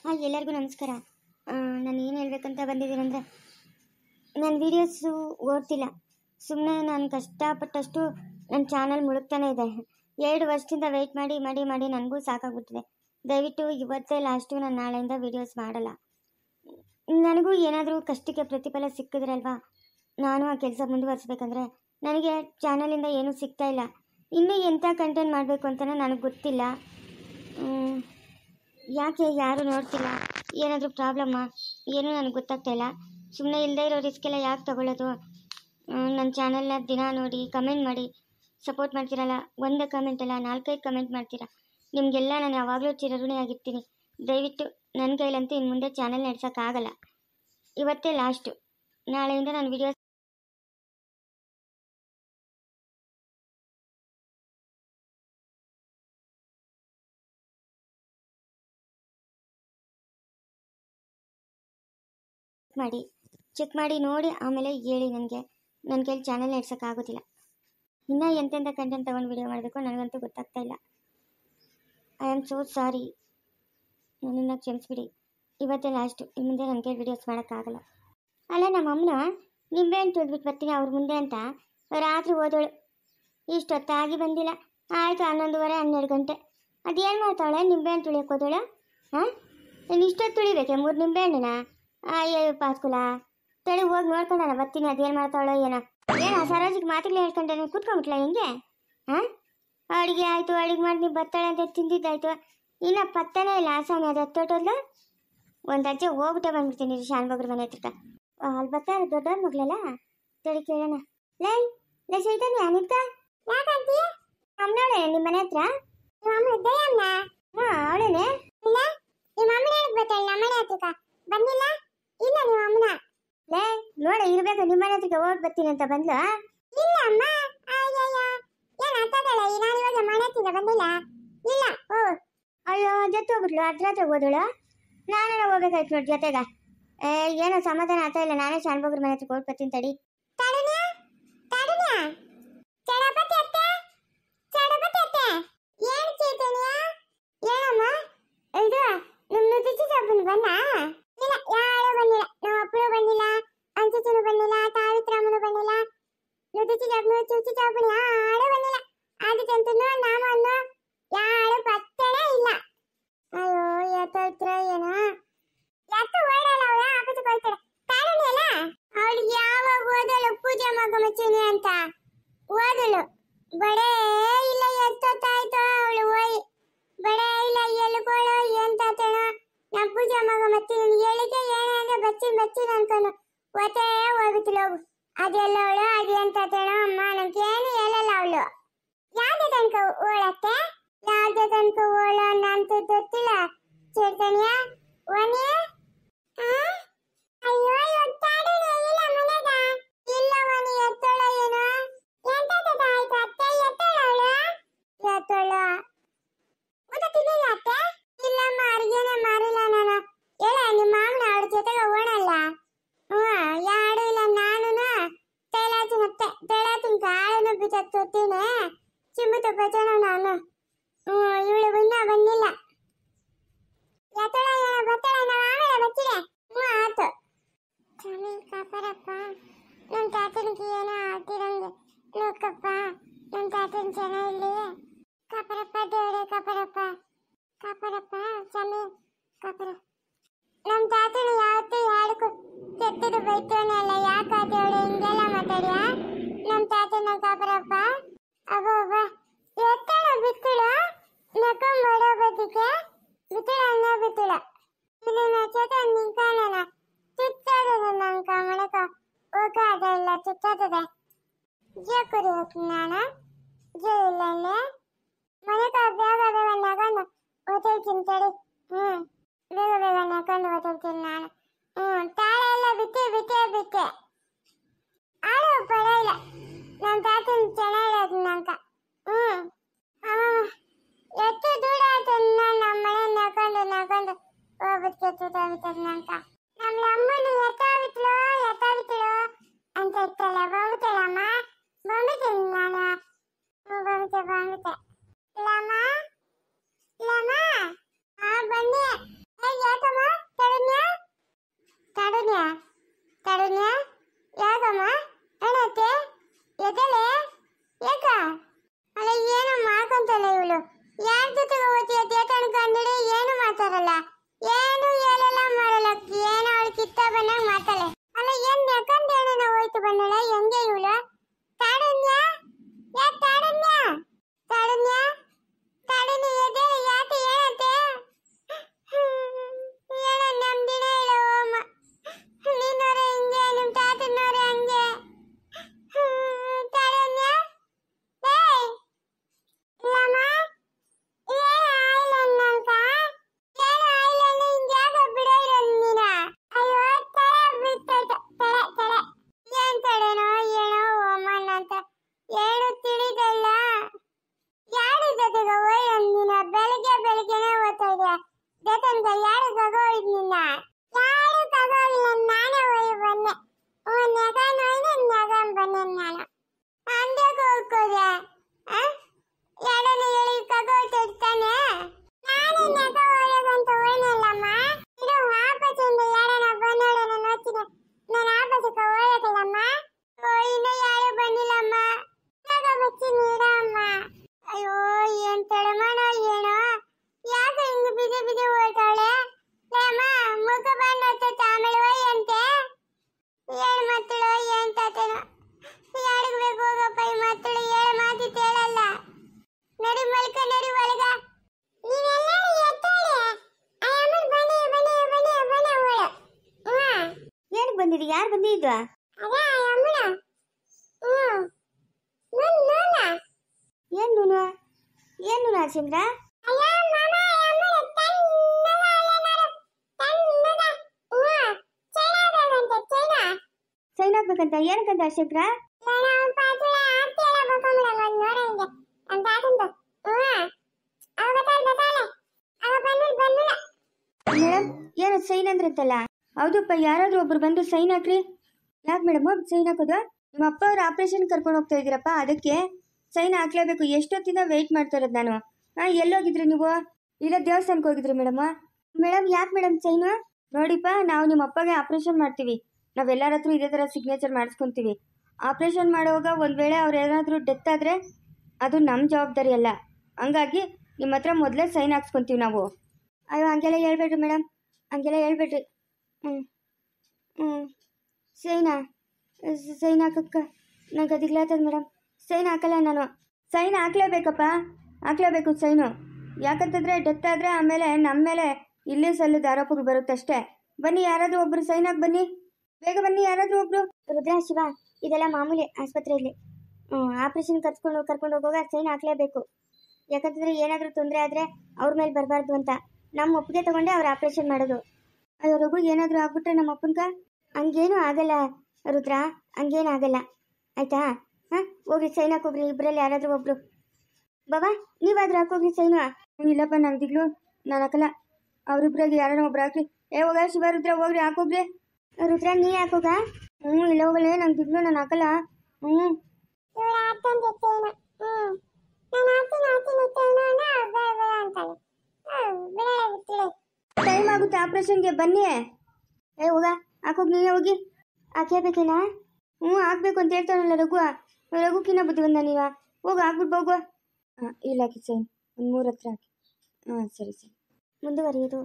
ಎಲ್ಲರಿಗೂ ನಮಸ್ಕಾರ. ನಾನು ಏನು ಹೇಳ್ಬೇಕಂತ ಬಂದಿದ್ದೀನಂದರೆ, ನನ್ನ ವೀಡಿಯೋಸು ಓಡ್ತಿಲ್ಲ. ಸುಮ್ಮನೆ ನಾನು ಕಷ್ಟಪಟ್ಟಷ್ಟು ನನ್ನ ಚಾನಲ್ ಮುಳುಗ್ತಾನೆ ಇದೆ. 2 ವರ್ಷದಿಂದ ವೆಯ್ಟ್ ಮಾಡಿ ಮಾಡಿ ಮಾಡಿ ನನಗೂ ಸಾಕಾಗ್ಬಿಟ್ಟಿದೆ. ದಯವಿಟ್ಟು ಇವತ್ತೇ ಲಾಸ್ಟು, ನಾನು ನಾಳೆಯಿಂದ ವೀಡಿಯೋಸ್ ಮಾಡಲ್ಲ. ನನಗೂ ಏನಾದರೂ ಕಷ್ಟಕ್ಕೆ ಪ್ರತಿಫಲ ಸಿಕ್ಕಿದ್ರಲ್ವಾ ನಾನು ಆ ಕೆಲಸ ಮುಂದುವರಿಸ್ಬೇಕಂದ್ರೆ, ನನಗೆ ಚಾನಲಿಂದ ಏನೂ ಸಿಗ್ತಾ ಇಲ್ಲ. ಇನ್ನೂ ಎಂಥ ಕಂಟೆಂಟ್ ಮಾಡಬೇಕು ಅಂತಲೂ ನನಗೆ ಗೊತ್ತಿಲ್ಲ. ಯಾಕೆ ಯಾರೂ ನೋಡ್ತಿಲ್ಲ? ಏನಾದರೂ ಪ್ರಾಬ್ಲಮ್ಮಾ? ಏನೂ ನನಗೆ ಗೊತ್ತಾಗ್ತಾ ಇಲ್ಲ. ಸುಮ್ಮನೆ ಇಲ್ಲದೇ ಇರೋ ರಿಸ್ಕೆಲ್ಲ ಯಾಕೆ ತಗೊಳ್ಳೋದು? ನನ್ನ ಚಾನಲ್ನ ದಿನ ನೋಡಿ ಕಮೆಂಟ್ ಮಾಡಿ ಸಪೋರ್ಟ್ ಮಾಡ್ತೀರಲ್ಲ. ಒಂದೇ ಕಮೆಂಟ್ ಅಲ್ಲ, 4-5 ಕಮೆಂಟ್ ಮಾಡ್ತೀರಾ. ನಿಮಗೆಲ್ಲ ನಾನು ಯಾವಾಗಲೂ ಚಿರಋಣಿಯಾಗಿರ್ತೀನಿ. ದಯವಿಟ್ಟು ನನ್ನ ಕೈಲಂತೂ ಇನ್ನು ಮುಂದೆ ಚಾನಲ್ ನಡೆಸೋಕ್ಕಾಗಲ್ಲ. ಇವತ್ತೇ ಲಾಸ್ಟು. ನಾಳೆಯಿಂದ ನಾನು ವಿಡಿಯೋಸ್ ಮಾಡಿ ಚೆಕ್ ಮಾಡಿ ನೋಡಿ ಆಮೇಲೆ ಹೇಳಿ. ನನ್ನ ಕೈಲಿ ಚಾನಲ್ ನಡೆಸೋಕ್ಕಾಗೋದಿಲ್ಲ. ಇನ್ನೂ ಎಂತೆಂಥ ಕಂಟೆಂಟ್ ತೊಗೊಂಡು ವಿಡಿಯೋ ಮಾಡಬೇಕು ನನಗಂತೂ ಗೊತ್ತಾಗ್ತಾ ಇಲ್ಲ. I am so sorry. ನನ್ನನ್ನು ಕ್ಷಮಿಸ್ಬಿಡಿ. ಇವತ್ತೇ ಲಾಸ್ಟು. ಇನ್ನು ಮುಂದೆ ನನ್ನ ಕೈಲಿ ವಿಡಿಯೋಸ್ ಮಾಡೋಕ್ಕಾಗಲ್ಲ. ಅಲ್ಲ, ನಮ್ಮ ಅಮ್ಮನ ನಿಂಬೆಹಣ್ಣು ತುಳಿದ್ಬಿಟ್ಟು ಬರ್ತೀನಿ ಅವ್ರ ಮುಂದೆ ಅಂತ ರಾತ್ರಿ ಓದೋಳು. ಇಷ್ಟೊತ್ತಾಗಿ ಬಂದಿಲ್ಲ. ಆಯಿತು 11:30 ಗಂಟೆ. ಅದೇನು ಮಾಡ್ತಾವಳೆ? ನಿಂಬೆಹಣ್ಣು ತುಳಿಯೋಕೆ ಹೋದೋಳು. ಹಾಂ, ನಾನು ಇಷ್ಟೊತ್ತು ತುಳಿಬೇಕೆ 3 ನಿಂಬೆಹಣ್ಣನ? ಅಯ್ಯೋ ಪಾಸ್ಕುಲ, ತಡಿ ಹೋಗಿ ನೋಡ್ಕೊಂಡ ಬರ್ತೀನಿ. ಅದೇನು ಮಾಡ್ತಾವಳೋ ಏನೋ. ಸರೋಜಿಗೆ ಮಾತುಗಳು ಹೇಳ್ಕೊಂಡೆ ಕೂತ್ಕೊಂಡ್ಬಿಟ್ಲ ಹೆಂಗೆ? ಹಾಂ, ಅಡುಗೆ ಆಯಿತು, ಅಡುಗೆ ಮಾಡಿ ನೀವು ಬರ್ತಾಳೆ ಅಂತ ತಿಂದಿದ್ದಾಯ್ತು. ಇನ್ನು ಪತ್ತನೇ ಇಲ್ಲ. ಆಸಾಮಿ ಅದು ಹತ್ತೋಟೋದ್ಲು. ಒಂದು ಅಜ್ಜೆ ಹೋಗ್ಬಿಟ್ಟೆ ಬಂದ್ಬಿಡ್ತೀನಿ ಶಾನ್ಭೋಗ್ರ ಮನೆ ಹತ್ರಕ್ಕೆ. ಅಲ್ಲಿ ಬರ್ತಾರೆ ದೊಡ್ಡವ್ರ ಮಗಳಲ್ಲ, ತಡಿ ಕೇಳೋಣ. ಲೈ ಲೈ ಚೈತನ್ಯ, ನಿಂತ ಯಾಕಂತೀ? ಅಮ್ಮನವಳೆ ನಿಮ್ಮ ಮನೆ ಹತ್ರ? ಹಾಂ, ಅವಳೇನೆ. ಇಲ್ಲ, ನಿಮ್ಮ ಅಮ್ಮನ ಹೇಳಕ್ ಬರ್ತಾಳೆ ನಮ್ಮ ಮನೆ ಹತ್ರಕ್ಕ. ಬಂದಿಲ್ಲ? ಇಲ್ಲ ನಿಮ್ಮ ಅಮ್ಮನ. ಲೇ ನೋಡ, ಇರ್ಬೇಕು ನಿಮ್ಮ ಮನೆ ಹತ್ರಕ್ಕೆ ಹೋಗಿ ಬರ್ತೀನಿ ಅಂತ ಬಂದ್ಲು. ಇಲ್ಲ ಅಮ್ಮ, ಅಯ್ಯಯ್ಯ ಏನು ಅಂತಾಳೆ? ನಾನು ಇವಾಗ ಮನೆ ಹತ್ತಿರ ಬಂದಿಲ್ಲ. ಇಲ್ಲ, ಓ ಅಯ್ಯೋ ಜೊತೆ ಹೋಗ್ಬಿಟ್ಲು. ಅರ್ಧರಾತ್ರಿ ಹೋದಳು. ನಾನು ಹೋಗ್ಬೇಕಾಯ್ತು ನೋಡಿ ಜೊತೆಗ. ಏನೋ ಸಮಾಧಾನ ಆಗ್ತಾ ಇಲ್ಲ. ನಾನೇ ಶಾನ್ಭೋಗ್ರ ಮನೆ ಹತ್ರಕ್ಕೆ ಹೋಗಿ ಬರ್ತೀನಿ ತಡಿ. ಏನು ಚೈತನ್ಯ? ಏನಮ್ಮ ಇದು? ನಿಮ್ಮ ನುಚ್ಚಿ ಸಾಬನ್ ಬನ್ನ? ಇಲ್ಲ, ಯಾರು ಬಂದಿಲ್ಲ. ನಮ್ಮ ಅಪ್ಪಳು ಬಂದಿಲ್ಲ, ಅಂಚಿಚನು ಬಂದಿಲ್ಲ, ತಾವಿತ್ರಮ್ಮನು ಬಂದಿಲ್ಲ, ನುಚ್ಚಿ ಸಾಬನು ಚುಚ್ಚಿ ಸಾಬನು ಯಾರು ಬಂದಿಲ್ಲ. ಅದು ಚಂತನು ನಾಮನ್ನು ಯಾರು ಪತ್ತನೇ ಇಲ್ಲ. ಅಯ್ಯೋ ಎತ್ತತ್ರ ಏನೋ ಎತ್ತ ಓಡಲ್ಲ. ಅವಳ ಆಫೀಸಿಗೆ ಹೋಗ್ತಾಳೆ. ಕಾರಣಿ ಅಲ್ಲ ಅವಳಿಗೆ ಯಾವಾಗ ಓದಲು ಪೂಜೆ ಮಗ ಮಚ್ಚುನಿ ಅಂತ ಓದಲು ಬಡೇ ಇಲ್ಲ. ಎತ್ತೊತ್ತಾಯ್ತು ಅವಳು ಹೋಯ್ ಬಡೇ ಇಲ್ಲ. ಎಲ್ಕೊಳ್ಳೋ ಏನ್ ತಾತಣ ನಮ್ಮ ಪೂಜೆ ಮಗ ಮತ್ತೆ ಹೇಳಿಕೆ ಏನೇ ಅಂದ್ರೆ ಬಚ್ಚಿನ ಅನ್ಕೊಂಡು ಒತ್ತೇ ಹೋಗುತ್ತಿಲ್ಲ. ಹೋಗು ಅದೆಲ್ಲ ಅವಳು ಅದು ಅಂತ ಅಮ್ಮ ನಂಗೇನು ಹೇಳಲ್ಲ. ಅವಳು ಯಾವ್ದೇ ತನಕ ಓಳತ್ತೆ, ಯಾವ್ದೇ ತನಕ ಓಳ ನಂತ ಗೊತ್ತಿಲ್ಲ. ಚೈತನ್ಯ ಒನಿ ಅಯ್ಯೋ ಇವತ್ತಾಡನೆ ಇಲ್ಲ ಮನೆಗ. ಇಲ್ಲ ಒನಿ ಎತ್ತೋಳ ಏನು ಎಂತ ಆಯ್ತು ಅತ್ತೆ? ಎತ್ತೋಳ ಅವಳು ಎತ್ತೋಳ ಊಟ ತಿನ್ನಿಲ್ಲ ಅತ್ತೆ? ಇಲ್ಲಮ್ಮ, ಅರ್ಗೇನೆ ಮಾರಿಲ್ಲ ನಾನು. ಹೇಳ ನಿಮ್ಮ ಮಾಮನ ಅವಳ ಜೊತೆಗೆ ಓಣಲ್ಲ. ಯಾರು ಇಲ್ಲ. ನಾನು ತೈಲಾತಿನ ಕಾಳನ್ನು ಬಿತ್ತೀನಿ ಚಿಮ್ಮುತ್ತ ಬಚನ ನಾನು. ಇವಳು ಬಂದಿಲ್ಲ. ಎತ್ತಳ ಬರ್ತಾಳೆ. ನಾವು ಆಮೇಲೆ ಬಚ್ಚಿದೆ. ಆಯ್ತು ಸ್ವಾಮಿ ಕಾಪಾರಪ್ಪ. ನಮ್ಮ ತಾತನಿಗೆ ಏನೋ ಆಗ್ತಿರಂಗೆ ನೋಡ್ಕಪ್ಪ. ನಮ್ಮ ತಾತನ ಜನ ಇಲ್ಲಿ ಕಾಪಾರಪ್ಪ. ದೇವರೇ ಕಾಪಾರಪ್ಪ, ಕಾಪಾರಪ್ಪ ಸ್ವಾಮಿ ಕಾಪಾರ. ನಮ್ಮ ತಾತನ ಯಾವತ್ತೂ ಯಾರಿಗೂ ಕೆಟ್ಟದು ಬೈತಾನೆ ಅಲ್ಲ. ಯಾಕೆ ದೇವರೇ ಹಿಂಗೆಲ್ಲ ಮಾತಾಡ್ಯಾ? ನಮ್ಮ ತಾತನ ಕಾಪಾರಪ್ಪ. ಅಬ್ಬ ಎತ್ತಳ ಬಿತ್ತಳು ನಕೊಂಬಡೋ ಬದಿಗೆ ಬಿತ್ತಳ ಅನ್ನ ಬಿತ್ತಳ. ಇದನ್ನ ಚೇತ ನಿಂಕಾನನ ತುತ್ತಾದದ ನಂಕ ಮಣಕ ಹೋಗಾದಲ್ಲ ತುತ್ತಾದದೆ. ಜೇಕುರಿ ಹೋಗ್ತೀನಿ ನಾನು. ಜೇ ಇಲ್ಲ ಇಲ್ಲೇ ಮನೆಕ ಬೇಗ ಬೇಗ ನಗಂಡು ಓದೈತೀನಿ ತಡಿ. ಬೇಗ ಬೇಗ ನಗಂಡು ಓದೈತೀನಿ ನಾನು. ತಾಳೆ ಎಲ್ಲ ಬಿತ್ತೆ ಆಡೋ ಪಡ ಇಲ್ಲ. ನಮ್ಮ ತಾತನ ಚೆನ್ನಾಗಿರೋದು ನಂಕ. ಎಷ್ಟು ದೂರ ಆಯ್ತು ನಮ್ಮ ಮನೆ ನಕೊಂಡು ಹೋಗ್ಬಿಟ್ಟು ತುತ್ತಾಬಿಟ್ಟದ ನಂಕ. ನಮ್ಮ ಅಮ್ಮನ ಎತ್ತಾಬಿಟ್ಲು ಅಂತ ಇರ್ತಲ್ಲ. ಬಂಬಿಟ್ಟಳಮ್ಮ, ಬಂಬಿಟ್ಟೇನಿ ನಾನು. ಬಂಬಿಟ್ಟೆ ಲಮ್ಮ ಬನ್ನಿ. ಯಾಕಮ್ಮ ಬಂದಿದ್ದು? ಯಾರು ಬಂದಿದ್ದು? ಏನು ನೂನು? ಏನು ನೂನು ಹರ್ಷೇಂದ್ರ? ಸೈನ್ ಹಾಕ್ಬೇಕಂತ? ಏನಕ್ಕಂತ ಹರ್ಷೇಂದ್ರ? ಮೇಡಮ್ ಏನು ಸೈನ್ ಅಂದ್ರಂತಲ್ಲ? ಹೌದಪ್ಪ, ಯಾರಾದ್ರೂ ಒಬ್ರು ಬಂದು ಸೈನ್ ಹಾಕ್ರಿ. ಯಾಕೆ ಮೇಡಮ್ ಸೈನ್ ಹಾಕೋದು? ನಿಮ್ಮ ಅಪ್ಪ ಅವ್ರ ಆಪರೇಷನ್ ಕರ್ಕೊಂಡು ಹೋಗ್ತಾ ಇದ್ದೀರಪ್ಪ, ಅದಕ್ಕೆ ಸೈನ್ ಹಾಕ್ಲೇಬೇಕು. ಎಷ್ಟೊತ್ತಿಂದ ವೆಯ್ಟ್ ಮಾಡ್ತಾ ಇರೋದು ನಾನು. ಎಲ್ಲೋಗಿದ್ರಿ ನೀವು? ಇಲ್ಲ ದೇವಸ್ಥಾನಕ್ಕೆ ಹೋಗಿದ್ರಿ ಮೇಡಮ್? ಮೇಡಮ್ ಯಾಕೆ ಮೇಡಮ್ ಸೈನು? ನೋಡಿಪ್ಪ, ನಾವು ನಿಮ್ಮ ಅಪ್ಪಗೆ ಆಪರೇಷನ್ ಮಾಡ್ತೀವಿ. ನಾವೆಲ್ಲರ ಹತ್ರ ಇದೇ ಥರ ಸಿಗ್ನೇಚರ್ ಮಾಡಿಸ್ಕೊತೀವಿ. ಆಪರೇಷನ್ ಮಾಡುವಾಗ ಒಂದು ವೇಳೆ ಅವ್ರು ಏನಾದರೂ ಡೆತ್ ಆದರೆ ಅದು ನಮ್ಮ ಜವಾಬ್ದಾರಿ ಅಲ್ಲ. ಹಂಗಾಗಿ ನಿಮ್ಮ ಹತ್ರ ಮೊದಲೇ ಸೈನ್ ಹಾಕ್ಸ್ಕೊತೀವಿ ನಾವು. ಅಯ್ಯೋ ಹಂಗೆಲ್ಲ ಹೇಳ್ಬೇಡ್ರಿ ಮೇಡಮ್, ಹಂಗೆಲ್ಲ ಹೇಳ್ಬೇಡ್ರಿ. ಹ್ಞೂ ಸೈನ್ ಹಾಕಕ್ಕ ನಂಗೆ ಅದಿಗ್ಲಾತದ ಮೇಡಮ್. ಸೈನ್ ಹಾಕಲ್ಲ ನಾನು. ಸೈನ್ ಹಾಕ್ಲೇಬೇಕಪ್ಪ, ಹಾಕ್ಲೇಬೇಕು ಸೈನು. ಯಾಕಂತಂದರೆ ಡೆತ್ ಆದರೆ ಆಮೇಲೆ ನಮ್ಮ ಮೇಲೆ ಇಲ್ಲಿ ಸಲ್ಲದ ಆರೋಪಗಳು ಬರುತ್ತಷ್ಟೇ. ಬನ್ನಿ, ಯಾರಾದರೂ ಒಬ್ಬರು ಸೈನ್ ಹಾಕಿ ಬನ್ನಿ, ಬೇಗ ಬನ್ನಿ ಯಾರಾದರೂ ಒಬ್ಬರು. ರುದ್ರ, ಶಿವ, ಇದೆಲ್ಲ ಮಾಮೂಲಿ ಆಸ್ಪತ್ರೆಯಲ್ಲಿ. ಆಪರೇಷನ್ ಕರ್ಕೊಂಡು ಹೋಗುವಾಗ ಸೈನ್ ಹಾಕ್ಲೇಬೇಕು. ಯಾಕಂತಂದರೆ ಏನಾದರೂ ತೊಂದರೆ ಆದರೆ ಅವ್ರ ಮೇಲೆ ಬರಬಾರ್ದು ಅಂತ ನಮ್ಮ ಒಪ್ಪಿಗೆ ತಗೊಂಡೆ ಅವ್ರು ಆಪರೇಷನ್ ಮಾಡೋದು. ಅಯ್ಯೋ ರಘು, ಏನಾದರೂ ಆಗ್ಬಿಟ್ರೆ ನಮ್ಮ ಅಪ್ಪನ್ಗ? ಹಂಗೇನು ಆಗಲ್ಲ ರುದ್ರ, ಹಂಗೇನು ಆಗಲ್ಲ ಆಯಿತಾ? ಹೋಗ್ರಿ ಸೈನ್ ಹಾಕೋಗ್ರಿ, ಇಬ್ಬರಲ್ಲಿ ಯಾರಾದರೂ ಒಬ್ರು. ಬಾಬಾ, ನೀವಾದ್ರೂ ಹಾಕೋಗ್ರಿ ಸೈನು. ಇಲ್ಲಪ್ಪ, ನಂಗೆ ದಿಗ್ಲು, ನಾನು ಹಾಕಲ್ಲ. ಅವ್ರಿಬ್ರಾಗಿ ಯಾರನ್ನ ಒಬ್ರು ಹಾಕ್ರಿ. ಹೋಗ ಶಿವ, ರುದ್ರ ಹೋಗ್ರಿ, ಹಾಕೋಗ್ರಿ. ರುದ್ರ ನೀ ಹಾಕೋಗ? ಇಲ್ಲ ಹೋಗಲೇ, ನಂಗೆ ದಿಗ್ಲು, ನಾನು ಹಾಕಲ್ಲ. ಟೈಮ್ ಆಗುತ್ತೆ ಆಪರೇಷನ್ಗೆ, ಬನ್ನಿ. ಹೋಗ, ಹಾಕೋಗಿ, ನೀನೇ ಹೋಗಿ. ಹಾಕೇಬೇಕೇನಾ? ಹಾಕ್ಬೇಕು ಅಂತ ಹೇಳ್ತಾನಲ್ಲ ರಘುಕಿನ್ನ ಬುದ್ಧಿವಂತ ನೀವ. ಹೋಗು, ಹಾಕ್ಬಿಟ್ಟು ಹೋಗು. ಇಲ್ಲ ಹಾಕಿ ಸೈನ್ ಒಂದು 3 ಹತ್ರ ಹಾಕಿ. ಸರಿ ಮುಂದುವರಿಯೋದು.